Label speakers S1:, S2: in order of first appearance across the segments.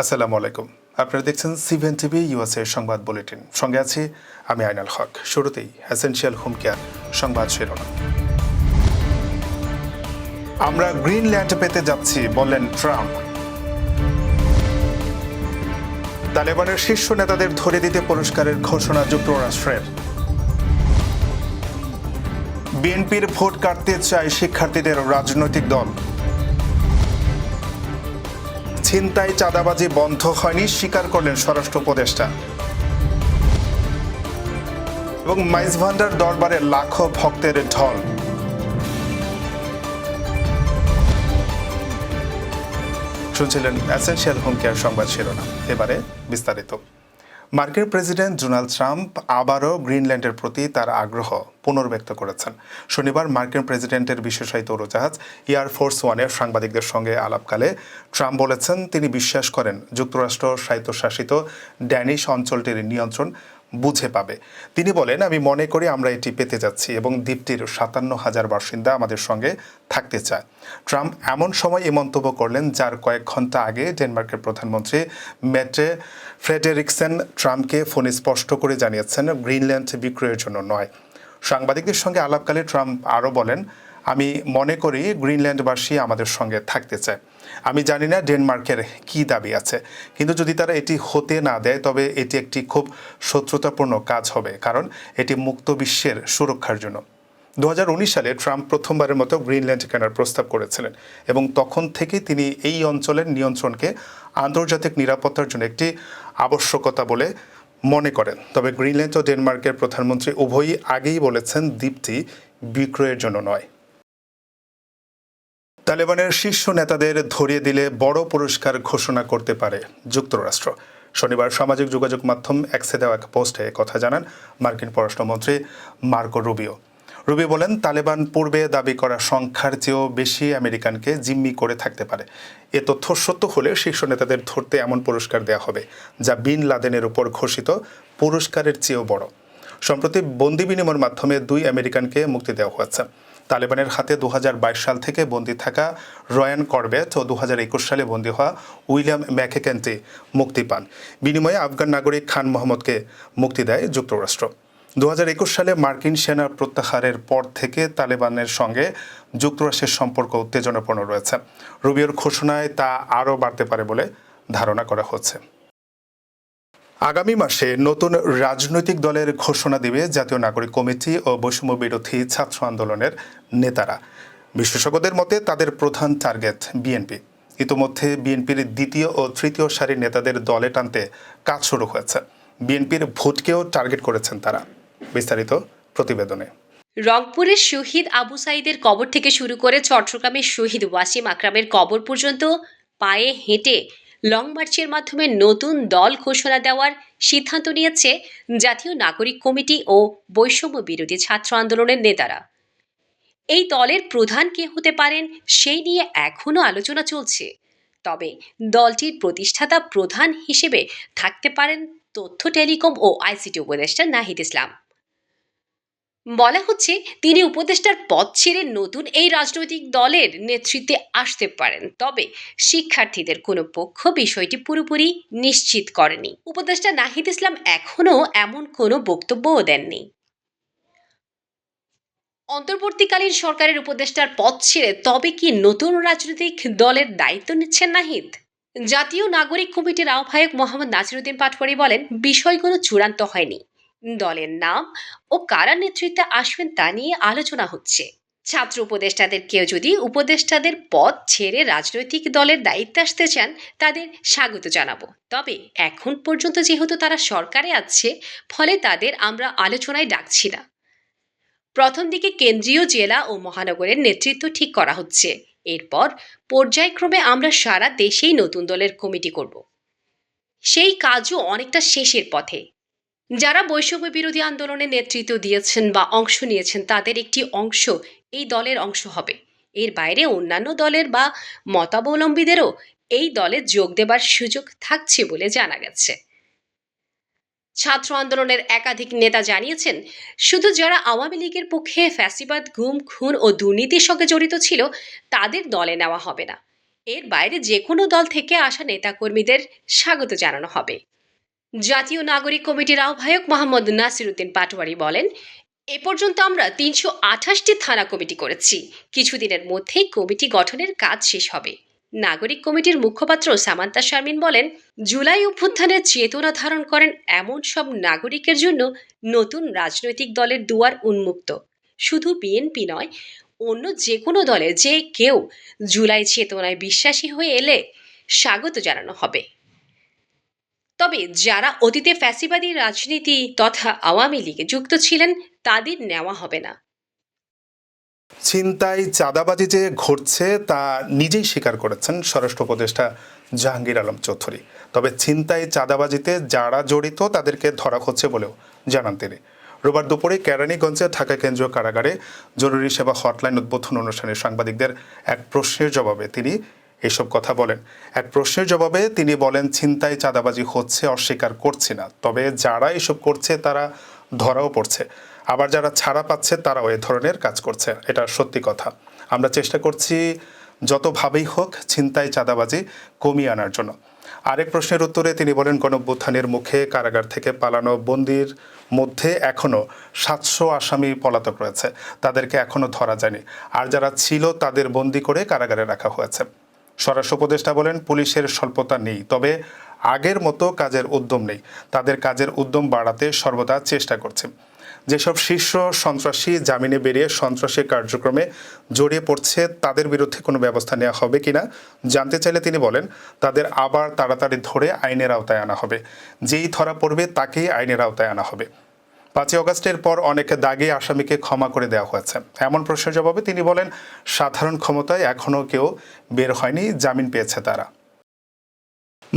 S1: আসসালামু আলাইকুম। আপনারা দেখছেন সিভেন টিভি ইউএসএ সংবাদ বুলেটিন। সঙ্গে আছি আমি আইনাল হক। শুরুতেই এসেনশিয়াল হোম কেয়ার সংবাদ শিরোনাম। আমরা গ্রিনল্যান্ড পেতে যাচ্ছি বললেন ট্রাম্প। তালেবানের শীর্ষ নেতাদের ধরে দিতে পুরস্কারের ঘোষণা যুক্তরাষ্ট্রের। বিএনপির ভোট কাটতে চায় শিক্ষার্থীদের রাজনৈতিক দল। ছিনতাই চাঁদাবাজি বন্ধ হয়নি স্বীকার করলেন স্বরাষ্ট্র উপদেষ্টা। এবং মাইজ ভান্ডার দরবারে লাখো ভক্তের ঢল। শুনছিলেন এসেনশিয়াল হোম কেয়ার সংবাদ শিরোনাম। এবারে বিস্তারিত। মার্কিন প্রেসিডেন্ট ডোনাল্ড ট্রাম্প আবারও গ্রিনল্যান্ডের প্রতি তার আগ্রহ পুনর্ব্যক্ত করেছেন। শনিবার মার্কিন প্রেসিডেন্টের বিশেষায়িত উড়োজাহাজ এয়ার ফোর্স ওয়ানের সাংবাদিকদের সঙ্গে আলাপকালে ট্রাম্প বলেছেন তিনি বিশ্বাস করেন যুক্তরাষ্ট্র স্বায়ত্তশাসিত ড্যানিশ অঞ্চলটির নিয়ন্ত্রণ বুঝে পাবে। তিনি বলেন, আমি মনে করি আমরা এটি পেতে যাচ্ছি এবং দ্বীপটির 57,000 বাসিন্দা আমাদের সঙ্গে থাকতে চায়। ট্রাম্প এমন সময় এই মন্তব্য করলেন যার কয়েক ঘন্টা আগে ডেনমার্কের প্রধানমন্ত্রী মেটে ফ্রেডেরিকসেন ট্রাম্পকে ফোনে স্পষ্ট করে জানিয়েছেন গ্রিনল্যান্ড বিক্রয়ের জন্য নয়। সাংবাদিকদের সঙ্গে আলাপকালে ট্রাম্প আরও বলেন, আমি মনে করি গ্রিনল্যান্ডবাসী আমাদের সঙ্গে থাকতে চায়। আমি জানি না ডেনমার্কের কী দাবি আছে, কিন্তু যদি তারা এটি হতে না দেয় তবে এটি একটি খুব শত্রুতাপূর্ণ কাজ হবে, কারণ এটি মুক্ত বিশ্বের সুরক্ষার জন্য। 2019 সালে ট্রাম্প প্রথমবারের মতো গ্রিনল্যান্ড কেনার প্রস্তাব করেছিলেন এবং তখন থেকেই তিনি এই অঞ্চলের নিয়ন্ত্রণকে আন্তর্জাতিক নিরাপত্তার জন্য একটি আবশ্যকতা বলে মনে করেন। তবে গ্রিনল্যান্ড ও ডেনমার্কের প্রধানমন্ত্রী উভয়ই আগেই বলেছেন দ্বীপটি বিক্রয়ের জন্য নয়। তালেবানের শীর্ষ নেতাদের ধরিয়ে দিলে বড় পুরস্কার ঘোষণা করতে পারে যুক্তরাষ্ট্র। শনিবার সামাজিক যোগাযোগ মাধ্যম এক্সে দেওয়া এক পোস্টে কথা জানান মার্কিন পররাষ্ট্রমন্ত্রী মার্কো রুবিও। রুবিও বলেন, তালেবান পূর্বে দাবি করা সংখ্যার চেয়েও বেশি আমেরিকানকে জিম্মি করে থাকতে পারে। এ তথ্য সত্য হলে শীর্ষ নেতাদের ধরতে এমন পুরস্কার দেওয়া হবে যা বিন লাদেনের উপর ঘোষিত পুরস্কারের চেয়েও বড়। সম্প্রতি বন্দি বিনিময়ের মাধ্যমে 2 আমেরিকানকে মুক্তি দেওয়া হয়েছে। তালেবানের হাতে 2022 সাল থেকে বন্দী থাকা রয়ান করবেট ও 2021 সালে বন্দী হওয়া উইলিয়াম ম্যাকেকেন্টি মুক্তি পান। বিনিময়ে আফগান নাগরিক খান মোহাম্মদকে মুক্তি দেয় যুক্তরাষ্ট্র। 2021 সালে মার্কিন সেনা প্রত্যাহারের পর থেকে তালেবানের সঙ্গে যুক্তরাষ্ট্রের সম্পর্ক উত্তেজনাপূর্ণ রয়েছে। রুবিওর ঘোষণায় তা আরও বাড়তে পারে বলে ধারণা করা হচ্ছে। আগামী মাসে নতুন রাজনৈতিক দলের ঘোষণা দেবে জাতীয় নাগরিক কমিটি ও বৈষম্য বিরোধী ছাত্র আন্দোলনের নেতারা। বিশেষজ্ঞদের মতে তাদের প্রধান টার্গেট বিএনপি। ইতোমধ্যে বিএনপির দ্বিতীয় ও তৃতীয় সারির নেতাদের দলে টানতে কাজ শুরু হয়েছে। বিএনপির ভোটকেও টার্গেট করেছেন তারা। বিস্তারিত প্রতিবেদনে।
S2: রংপুরের শহীদ আবু সাইদের কবর থেকে শুরু করে চট্টগ্রামের শহীদ ওয়াসিম আকরামের কবর পর্যন্ত পায়ে হেঁটে লং মার্চের মাধ্যমে নতুন দল ঘোষণা দেওয়ার সিদ্ধান্ত নিয়েছে জাতীয় নাগরিক কমিটি ও বৈষম্য বিরোধী ছাত্র আন্দোলনের নেতারা। এই দলের প্রধান কে হতে পারেন সেই নিয়ে এখনও আলোচনা চলছে। তবে দলটির প্রতিষ্ঠাতা প্রধান হিসেবে থাকতে পারেন তথ্য টেলিকম ও আইসিটি উপদেষ্টা নাহিদ ইসলাম। বলা হচ্ছে তিনি উপদেষ্টার পদ ছেড়ে নতুন এই রাজনৈতিক দলের নেতৃত্বে আসতে পারেন। তবে শিক্ষার্থীদের কোনো পক্ষ বিষয়টি পুরোপুরি নিশ্চিত করেনি। উপদেষ্টা নাহিদ ইসলাম এখনও এমন কোনো বক্তব্যও দেননি। অন্তর্বর্তীকালীন সরকারের উপদেষ্টার পদ ছেড়ে তবে কি নতুন রাজনৈতিক দলের দায়িত্ব নিচ্ছেন নাহিদ? জাতীয় নাগরিক কমিটির আহ্বায়ক মোহাম্মদ নাসিরউদ্দিন পাটোয়ারী বলেন, বিষয়গুলো চূড়ান্ত হয়নি। দলের নাম ও কারা নেতৃত্বে আসবেন তা নিয়ে আলোচনা হচ্ছে। ছাত্র উপদেষ্টাদের কেউ যদি উপদেষ্টাদের পদ ছেড়ে রাজনৈতিক দলের দায়িত্বে আসতে চান তাদের স্বাগত জানাবো। তবে এখন পর্যন্ত যেহেতু তারা সরকারে আছে, ফলে তাদের আমরা আলোচনায় ডাকছি না। প্রথম দিকে কেন্দ্রীয়, জেলা ও মহানগরের নেতৃত্ব ঠিক করা হচ্ছে। এরপর পর্যায়ক্রমে আমরা সারা দেশেই নতুন দলের কমিটি করব। সেই কাজও অনেকটা শেষের পথে। যারা বৈষম্য বিরোধী আন্দোলনে নেতৃত্ব দিয়েছেন বা অংশ নিয়েছেন তাদের একটি অংশ এই দলের অংশ হবে। এর বাইরে অন্যান্য দলের বা মতাবলম্বীদেরও এই দলে যোগ দেবার সুযোগ থাকছে বলে জানা গেছে। ছাত্র আন্দোলনের একাধিক নেতা জানিয়েছেন, শুধু যারা আওয়ামী লীগের পক্ষে ফ্যাসিবাদ, গুম, খুন ও দুর্নীতির সঙ্গে জড়িত ছিল তাদের দলে নেওয়া হবে না। এর বাইরে যে কোনো দল থেকে আসা নেতাকর্মীদের স্বাগত জানানো হবে। জাতীয় নাগরিক কমিটির আহ্বায়ক মোহাম্মদ নাসিরউদ্দিন পাটোয়ারি বলেন, এ পর্যন্ত আমরা ৩২৮টি থানা কমিটি করেছি। কিছুদিনের মধ্যেই কমিটি গঠনের কাজ শেষ হবে। নাগরিক কমিটির মুখপাত্র সামান্তা শারমিন বলেন, জুলাই অভ্যুত্থানের চেতনা ধারণ করেন এমন সব নাগরিকের জন্য নতুন রাজনৈতিক দলের দুয়ার উন্মুক্ত। শুধু বিএনপি নয়, অন্য যে কোনো দলে যে কেউ জুলাই চেতনায় বিশ্বাসী হয়ে এলে স্বাগত জানানো হবে। তবে যারা অতীতে ফ্যাসিবাদী রাজনীতি তথা আওয়ামী লীগে যুক্ত ছিলেন তাদের নেওয়া হবে না।
S1: ছিনতাই চাঁদাবাজি যে ঘটছে তা নিজেই স্বীকার করেছেন স্বরাষ্ট্র উপদেষ্টা জাহাঙ্গীর আলম চৌধুরী। তবে ছিনতাই চাঁদাবাজিতে যারা জড়িত তাদেরকে ধরা হচ্ছে বলেও জানান তিনি। রোববার দুপুরে কেরানীগঞ্জে ঢাকা কেন্দ্রীয় কারাগারে জরুরি সেবা হটলাইন উদ্বোধন অনুষ্ঠানে সাংবাদিকদের এক প্রশ্নের জবাবে তিনি এসব কথা বলেন। এক প্রশ্নের জবাবে তিনি বলেন, ছিনতাই চাঁদাবাজি হচ্ছে অস্বীকার করছি না, তবে যারা এসব করছে তারা ধরাও পড়ছে, আবার যারা ছাড়া পাচ্ছে তারাও এ ধরনের কাজ করছে। এটা সত্যি কথা। আমরা চেষ্টা করছি যতভাবেই হোক ছিনতাই চাঁদাবাজি কমিয়ে আনার জন্য। আরেক প্রশ্নের উত্তরে তিনি বলেন, গণঅভ্যুত্থানের মুখে কারাগার থেকে পালানো বন্দির মধ্যে এখনও 700 আসামি পলাতক রয়েছে, তাদেরকে এখনও ধরা যায়নি, আর যারা ছিল তাদের বন্দি করে কারাগারে রাখা হয়েছে। স্বরাষ্ট্র উপদেষ্টা বলেন, পুলিশের স্বল্পতা নেই, তবে আগের মতো কাজের উদ্যম নেই। তাদের কাজের উদ্যম বাড়াতে সর্বদা চেষ্টা করছে। যেসব শীর্ষ সন্ত্রাসী জামিনে বেরিয়ে সন্ত্রাসী কার্যক্রমে জড়িয়ে পড়ছে তাদের বিরুদ্ধে কোনো ব্যবস্থা নেওয়া হবে কিনা জানতে চাইলে তিনি বলেন, তাদের আবার তাড়াতাড়ি ধরে আইনের আওতায় আনা হবে। যেই ধরা পড়বে তাকেই আইনের আওতায় আনা হবে। 5ই অগাস্টের পর অনেক দাগী আসামিকে ক্ষমা করে দেওয়া হয়েছে। এমন প্রশ্নের জবাবে তিনি বলেন, সাধারণ ক্ষমতায় এখনও কেউ বের হয়নি, জামিন পেয়েছে তারা।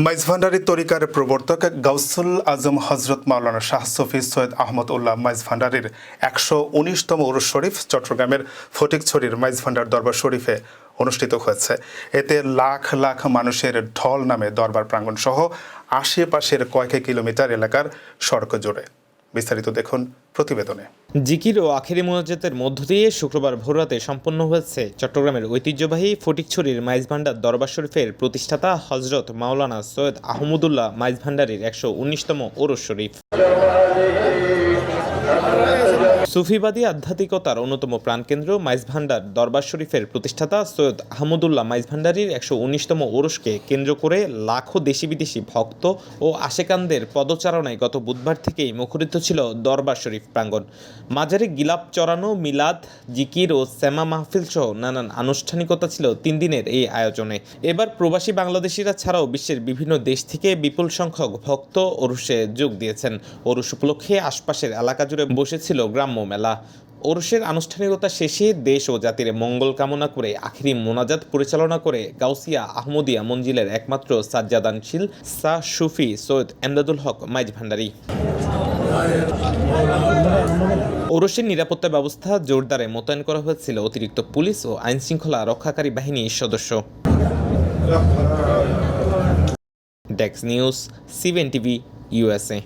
S1: মাইজভান্ডারী তরিকার প্রবর্তক গাউসুল আজম হজরত মাওলানা শাহ সফি সৈয়দ আহমদ উল্লাহ মাইজভান্ডারীর 119তম উরুস শরীফ চট্টগ্রামের ফটিকছড়ির মাইজভান্ডার দরবার শরীফে অনুষ্ঠিত হয়েছে। এতে লাখ লাখ মানুষের ঢল নামে দরবার প্রাঙ্গণ সহ আশেপাশের কয়েক কিলোমিটার এলাকার সড়ক জুড়ে। বিস্তারিত দেখুন প্রতিবেদনে।
S3: জিকির ও আখেরি মোনাজাতের মধ্য দিয়ে শুক্রবার ভোররাতে সম্পন্ন হয়েছে চট্টগ্রামের ঐতিহ্যবাহী ফটিকছড়ির মাইজভান্ডার দরবার শরীফের প্রতিষ্ঠাতা হজরত মাওলানা সৈয়দ আহমদুল্লাহ মাইজভান্ডারীর 119তম ওরস শরীফ। সুফিবাদী আধ্যাত্মিকতার অন্যতম প্রাণকেন্দ্র মাইজভান্ডার দরবার শরীফের প্রতিষ্ঠাতা সৈয়দ আহমদুল্লাহ মাইজভান্ডারীর 119তম ওরসকে কেন্দ্র করে লাখো দেশি বিদেশি ভক্ত ও আশেকানদের পদচারণায় গত বুধবার থেকেই মুখরিত ছিল দরবার শরীফ প্রাঙ্গণ। মাজারে গিলাপ চড়ানো, মিলাদ, জিকির ও সেমা মাহফিল সহ নানান আনুষ্ঠানিকতা ছিল 3 দিনের এই আয়োজনে। এবার প্রবাসী বাংলাদেশিরা ছাড়াও বিশ্বের বিভিন্ন দেশ থেকে বিপুল সংখ্যক ভক্ত ওরসে যোগ দিয়েছেন। ওরস উপলক্ষে আশপাশের এলাকা জুড়ে বসেছিল গ্রাম্য মেলা। ওরসের আনুষ্ঠানিকতা শেষে দেশ ও জাতির মঙ্গল কামনা করে আখেরি মোনাজাত পরিচালনা করে গাউসিয়া আহমদিয়া মঞ্জিলের একমাত্র সাজ্জাদানশীল শাহ সুফি সৈয়দ এমদাদুল হক মাইজভান্ডারী। ওরসের নিরাপত্তা ব্যবস্থা জোরদারে মোতায়েন করা হয়েছিল অতিরিক্ত পুলিশ ও আইনশৃঙ্খলা রক্ষাকারী বাহিনীর সদস্য। Desk news, CBN TV, USA.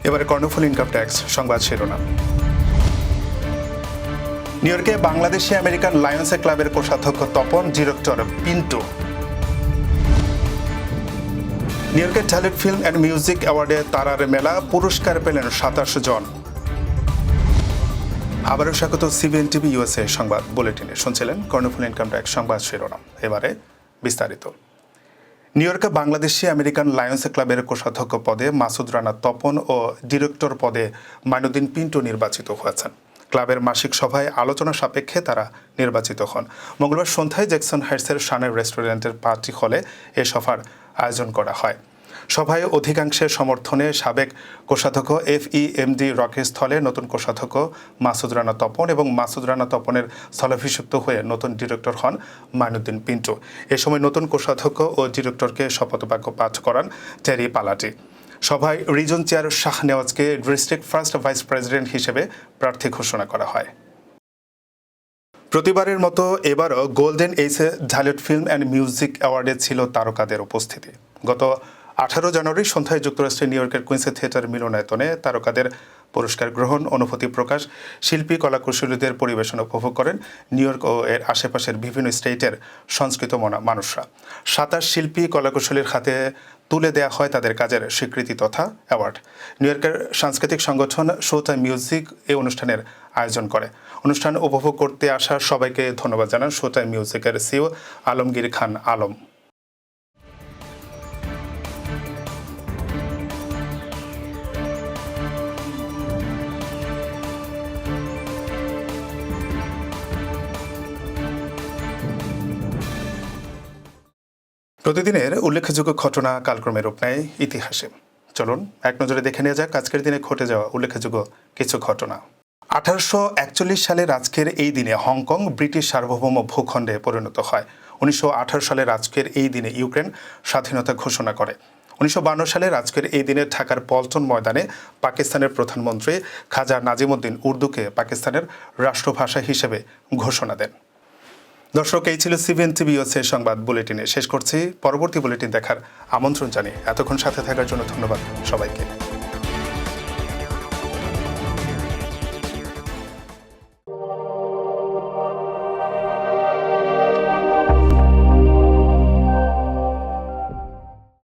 S1: এবারে কর্ণফুলী ইনকাম ট্যাক্স সংবাদ শিরোনাম। নিউ ইয়র্কে বাংলাদেশি আমেরিকান লায়ন্স ক্লাবের কোষাধ্যক্ষ তপন, ডিরেক্টর পিন্টু। নিউ ইয়র্কের ট্যালেন্ট ফিল্ম অ্যান্ড মিউজিক অ্যাওয়ার্ডে তারার মেলা, পুরস্কার পেলেন 27 জন। আবারও স্বাগত সিবিএন টিভি ইউএসএ সংবাদ বুলেটিনে। শুনছিলেন কর্ণফুলী ইনকাম ট্যাক্স সংবাদ শিরোনাম। এবারে বিস্তারিত। নিউ ইয়র্কে বাংলাদেশি আমেরিকান লায়ন্স ক্লাবের কোষাধ্যক্ষ পদে মাসুদ রানা তপন ও ডিরেক্টর পদে মাইনুদ্দিন পিন্টু নির্বাচিত হয়েছেন। ক্লাবের মাসিক সভায় আলোচনা সাপেক্ষে তারা নির্বাচিত হন। মঙ্গলবার সন্ধ্যায় জ্যাকসন হাইটসের শানের রেস্টুরেন্টের পার্টি হলে এ সভার আয়োজন করা হয়। সভায় অধিকাংশের সমর্থনে সাবেক কোষাধ্যক্ষ FEMD রকের স্থলে নতুন কোষাধ্যক্ষ মাসুদ রানা তপন এবং মাসুদ রানা তপনের স্থলাভিষিক্ত হয়ে নতুন ডিরেক্টর হন মাইনুদ্দিন পিন্টু। এ সময় নতুন কোষাধ্যক্ষ ও ডিরেক্টরকে শপথবাক্য পাঠ করান টেরি পালাটি। সভায় রিজন চেয়ার শাহ নেওয়াজকে ডিস্ট্রিক্ট ফার্স্ট ভাইস প্রেসিডেন্ট হিসেবে প্রার্থী ঘোষণা করা হয়। প্রতিবারের মতো এবারও গোল্ডেন এইসে ঢালিউড ফিল্ম অ্যান্ড মিউজিক অ্যাওয়ার্ডে ছিল তারকাদের উপস্থিতি। গত 18 জানুয়ারি সন্ধ্যায় যুক্তরাষ্ট্রের নিউ ইয়র্কের কুইন্স থিয়েটার মিলনায়তনে তারকাদের পুরস্কার গ্রহণ, অনুভূতি প্রকাশ, শিল্পী কলাকুশলীদের পরিবেশন উপভোগ করেন নিউ ইয়র্ক ও এর আশেপাশের বিভিন্ন স্টেটের সংস্কৃত মানুষরা। 27 শিল্পী কলাকুশলীর হাতে তুলে দেয়া হয় তাদের কাজের স্বীকৃতি তথা অ্যাওয়ার্ড। নিউ ইয়র্কের সাংস্কৃতিক সংগঠন শো টাইম মিউজিক এই অনুষ্ঠানের আয়োজন করে। অনুষ্ঠান উপভোগ করতে আসা সবাইকে ধন্যবাদ জানান শো টাইম মিউজিকের সিইও আলমগীর খান আলম। প্রতিদিনের উল্লেখযোগ্য ঘটনা কালক্রমে রূপ নেয় ইতিহাসে। চলুন এক নজরে দেখে নেওয়া যাক আজকের দিনে ঘটে যাওয়া উল্লেখযোগ্য কিছু ঘটনা। 1841 সালের আজকের এই দিনে হংকং ব্রিটিশ সার্বভৌম ভূখণ্ডে পরিণত হয়। 1918 সালের আজকের এই দিনে ইউক্রেন স্বাধীনতা ঘোষণা করে। 1952 সালের আজকের এই দিনে ঢাকার পল্টন ময়দানে পাকিস্তানের প্রধানমন্ত্রী খাজা নাজিমুদ্দিন উর্দুকে পাকিস্তানের রাষ্ট্রভাষা হিসেবে ঘোষণা দেন। দর্শক, এই ছিল সিবিএন টিভি সংবাদ বুলেটিনে। শেষ করছি। পরবর্তী বুলেটিন দেখার আমন্ত্রণ জানিয়ে এতক্ষণ সাথে থাকার জন্য ধন্যবাদ সবাইকে।